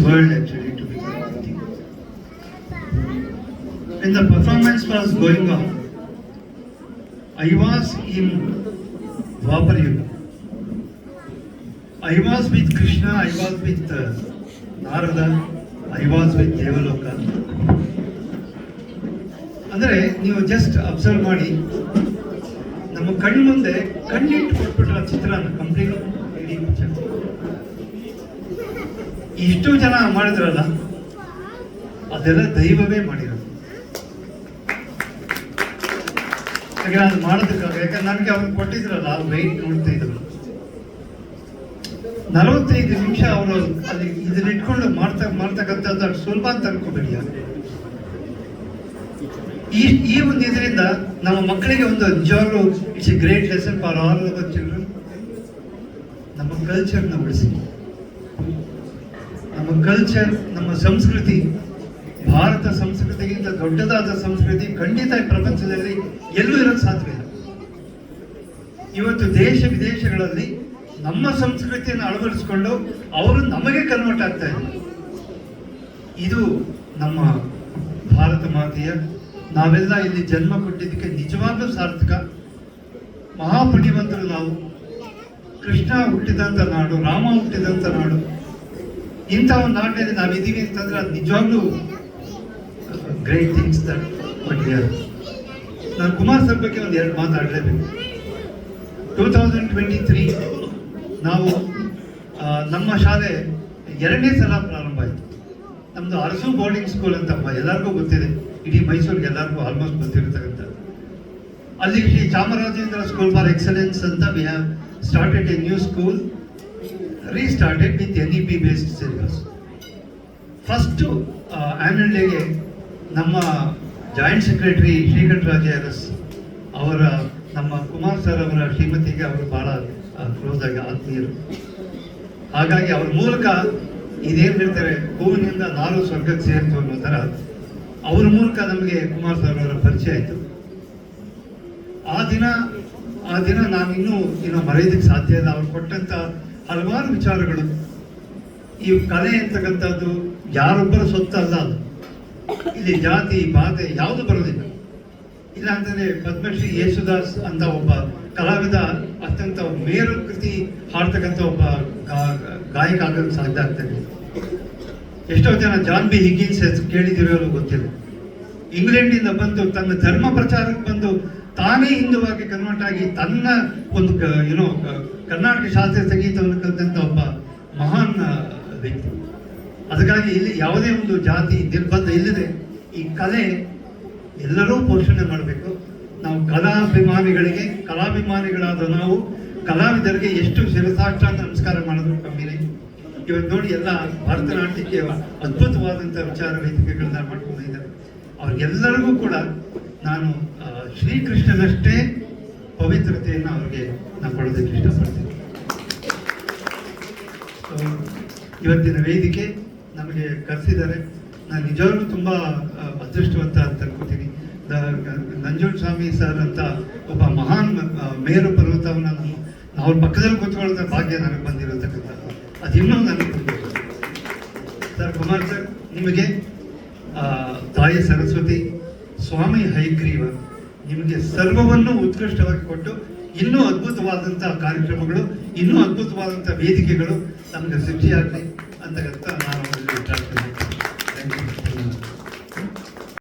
world actually to be honest. When the performance was going on, I was in Dwapar Yuga. I was with Krishna, I was with Narada, I was with Devaloka. ಅಂದರೆ ನೀವು just observe ಮಾಡಿ, ನಮ್ಮ ಕಣ್ಣು ಮುಂದೆ ಕಣ್ಣಿಟ್ಟು ಕೊಟ್ಬಿಟ್ರ ಚಿತ್ರನ complete ಇಡೀ picture. ಇಷ್ಟು ಜನ ಮಾಡಿದ್ರಲ್ಲ, ಅದೆಲ್ಲ ದೈವವೇ ಮಾಡಿರೋದು. ಹಾಗೆ ಅದು ಮಾಡೋದಕ್ಕಾಗ, ಯಾಕಂದ್ರೆ ನನಗೆ ಅವ್ರು ಕೊಟ್ಟಿದ್ರಲ್ಲ, ಅವ್ರು ವೆಯ್ಟ್ ನೋಡ್ತಾ ಇದ್ರು. 45 ನಿಮಿಷ ಅವರು ಅಲ್ಲಿ ಇದನ್ನ ಇಟ್ಕೊಂಡು ಮಾಡ್ತಕ್ಕಂಥದ್ದು ಅಷ್ಟು ಸುಲಭ ಅಂತ ಅನ್ಕೋಬೇಡಿ. ಈ ಒಂದು ಇದರಿಂದ ನಮ್ಮ ಮಕ್ಕಳಿಗೆ ಒಂದು ನಿಜವಾಗ್ಲೂ it's A great lesson for all our children. ನಮ್ಮ ಕಲ್ಚರ್ನ ಉಳಿಸಿ, ನಮ್ಮ ಕಲ್ಚರ್, ನಮ್ಮ ಸಂಸ್ಕೃತಿ, ಭಾರತ ಸಂಸ್ಕೃತಿಗಿಂತ ದೊಡ್ಡದಾದ ಸಂಸ್ಕೃತಿ ಖಂಡಿತ ಈ ಪ್ರಪಂಚದಲ್ಲಿ ಎಲ್ಲೂ ಇರೋದು ಸಾಧ್ಯವಿಲ್ಲ. ಇವತ್ತು ದೇಶ ವಿದೇಶಗಳಲ್ಲಿ ನಮ್ಮ ಸಂಸ್ಕೃತಿಯನ್ನು ಅಳವಡಿಸಿಕೊಂಡು ಅವರು ನಮಗೆ ಕನ್ವರ್ಟ್ ಆಗ್ತಾ ಇದ್ದಾರೆ. ಇದು ನಮ್ಮ ಭಾರತ ಮಾತೆಯ, ನಾವೆಲ್ಲ ಇಲ್ಲಿ ಜನ್ಮ ಕೊಟ್ಟಿದ್ದಕ್ಕೆ ನಿಜವಾಗ್ಲೂ ಸಾರ್ಥಕ. ಮಹಾಪುಣ್ಯವಂತರು ನಾವು. ಕೃಷ್ಣ ಹುಟ್ಟಿದಂಥ ನಾಡು, ರಾಮ ಹುಟ್ಟಿದಂಥ ನಾಡು. ಇಂಥ ಒಂದು ನಾಡಿನಲ್ಲಿ ನಾವಿದ್ದೀವಿ ಅಂತಂದ್ರೆ ಅದು ನಿಜವಾಗ್ಲೂ great things that but here. ನಾನು ಕುಮಾರ್ ಸರ್ ಬಗ್ಗೆ ಒಂದು 2 ಮಾತಾಡಲೇಬೇಕು. 2023 ನಾವು ನಮ್ಮ ಶಾಲೆ 2ನೇ ಸಲ ಪ್ರಾರಂಭ ಆಯಿತು. ನಮ್ಮದು ಅರಸು ಬೋರ್ಡಿಂಗ್ ಸ್ಕೂಲ್ ಅಂತ ಎಲ್ಲರಿಗೂ ಗೊತ್ತಿದೆ, ಇಡೀ ಮೈಸೂರಿಗೆ ಎಲ್ಲರಿಗೂ ಆಲ್ಮೋಸ್ಟ್ ಗೊತ್ತಿರತಕ್ಕಂಥ. ಅಲ್ಲಿ Shri Chamarajendra school for excellence ಅಂತ we have started a new school, restarted with NEP based syllabus. First annual ಡೇಗೆ ನಮ್ಮ ಜಾಯಿಂಟ್ ಸೆಕ್ರೆಟರಿ ಶ್ರೀಕಂಠರಾಜ ಅರಸ್ ಅವರ, ನಮ್ಮ ಕುಮಾರ್ ಸರ್ ಅವರ ಶ್ರೀಮತಿಗೆ ಅವರು ಬಹಳ ಕ್ಲೋಸ್ ಆಗಿ ಆತ್ಮೀಯರು. ಹಾಗಾಗಿ ಅವ್ರ ಮೂಲಕ ಇದೇನು ಹೇಳ್ತಾರೆ, ಹೂವಿನಿಂದ 4 ಸ್ವರ್ಗಕ್ಕೆ ಸೇರಿತು ಅನ್ನೋ ಥರ ಅವ್ರ ಮೂಲಕ ನಮಗೆ ಕುಮಾರ್ ಸರ್ ಅವರ ಪರಿಚಯ ಆಯಿತು. ಆ ದಿನ ನಾನಿನ್ನೂ ಮರೆಯೋದಕ್ಕೆ ಸಾಧ್ಯ ಇಲ್ಲ. ಅವ್ರು ಕೊಟ್ಟಂಥ ಹಲವಾರು ವಿಚಾರಗಳು. ಈ ಕಲೆ ಅಂತಕ್ಕಂಥದ್ದು ಯಾರೊಬ್ಬರ ಸೊತ್ತಲ್ಲ. ಅದು ಇಲ್ಲಿ ಜಾತಿ ಬಾಧೆ ಯಾವುದು ಬರೋದಿಲ್ಲ. ಇಲ್ಲ ಅಂತಂದ್ರೆ ಪದ್ಮಶ್ರೀ ಯೇಸುದಾಸ್ ಅಂತ ಒಬ್ಬ ಕಲಾವಿದ ಅತ್ಯಂತ ಮೇರು ಕೃತಿ ಹಾಡ್ತಕ್ಕಂಥ ಒಬ್ಬ ಗಾಯಕ ಆಗೋಕ್ಕೆ ಸಾಧ್ಯ ಆಗ್ತದೆ. ಎಷ್ಟೋ ಜನ ಜಾನ್ ಬಿ ಹಿಗ್ಗಿನ್ಸ್ ಹೆಸರು ಕೇಳಿದಿರೋ ಗೊತ್ತಿಲ್ಲ. ಇಂಗ್ಲೆಂಡಿಂದ ಬಂದು ತನ್ನ ಧರ್ಮ ಪ್ರಚಾರಕ್ಕೆ ಬಂದು ತಾನೇ ಹಿಂದುವಾಗಿ ಕನ್ವರ್ಟ್ ಆಗಿ ತನ್ನ ಒಂದು ಕರ್ನಾಟಕ ಶಾಸ್ತ್ರೀಯ ಸಂಗೀತವನ್ನು ಕಲಿತಂಥ ಒಬ್ಬ ಮಹಾನ್ ವ್ಯಕ್ತಿ. ಅದಕ್ಕಾಗಿ ಇಲ್ಲಿ ಯಾವುದೇ ಒಂದು ಜಾತಿ ನಿರ್ಬಂಧ ಇಲ್ಲದೆ ಈ ಕಲೆ ಎಲ್ಲರೂ ಪೋಷಣೆ ಮಾಡಬೇಕು. ನಾವು ಕಲಾಭಿಮಾನಿಗಳಾದ ನಾವು ಕಲಾವಿದರಿಗೆ ಎಷ್ಟು ಶಿರಸಾಷ್ಟಾಂಗ ನಮಸ್ಕಾರ ಮಾಡಿದ್ರು ಕಮ್ಮಿನೇ. ಇವತ್ತು ನೋಡಿ, ಎಲ್ಲ ಭರತನಾಟ್ಯಕ್ಕೆ ಅದ್ಭುತವಾದಂಥ ವಿಚಾರ ವೇದಿಕೆಗಳನ್ನ ಮಾಡ್ಕೊಂಡಿದ್ದಾರೆ. ಅವ್ರಿಗೆಲ್ಲರಿಗೂ ಕೂಡ ನಾನು ಶ್ರೀಕೃಷ್ಣನಷ್ಟೇ ಪವಿತ್ರತೆಯನ್ನು ಅವ್ರಿಗೆ ನಾನು ಕೊಡೋದಕ್ಕೆ ಇಷ್ಟಪಡ್ತೀನಿ. ಇವತ್ತಿನ ವೇದಿಕೆ ನಮಗೆ ಕರೆಸಿದ್ದಾರೆ. ನಾನು ನಿಜವಾಗ್ಲೂ ತುಂಬ ಅದೃಷ್ಟವಂತ ಅಂತ ಅನ್ಕೋತೀನಿ. ನಂಜುಂಡಸ್ವಾಮಿ ಸರ್ ಅಂತ ಒಬ್ಬ ಮಹಾನ್ ಮೇರು ಪರ್ವತವನ್ನು ಅವ್ರ ಪಕ್ಕದಲ್ಲಿ ಕೂತ್ಕೊಳ್ಳೋದ್ರ ಭಾಗ್ಯ ನನಗೆ ಬಂದಿರತಕ್ಕಂಥ, ಅದು ಇನ್ನೊಂದು ನನಗೆ ಬಂದಿರೋದು. ಸರ್, ಕುಮಾರ್ ಸರ್, ನಿಮಗೆ ತಾಯಿ ಸರಸ್ವತಿ, ಸ್ವಾಮಿ ಹಯಗ್ರೀವ ನಿಮಗೆ ಸರ್ವವನ್ನು ಉತ್ಕೃಷ್ಟವಾಗಿ ಕೊಟ್ಟು ಇನ್ನೂ ಅದ್ಭುತವಾದಂಥ ಕಾರ್ಯಕ್ರಮಗಳು, ಇನ್ನೂ ಅದ್ಭುತವಾದಂಥ ವೇದಿಕೆಗಳು ನಮಗೆ ಸೃಷ್ಟಿಯಾಗಲಿ ಅಂತಕ್ಕಂಥ ನಾನು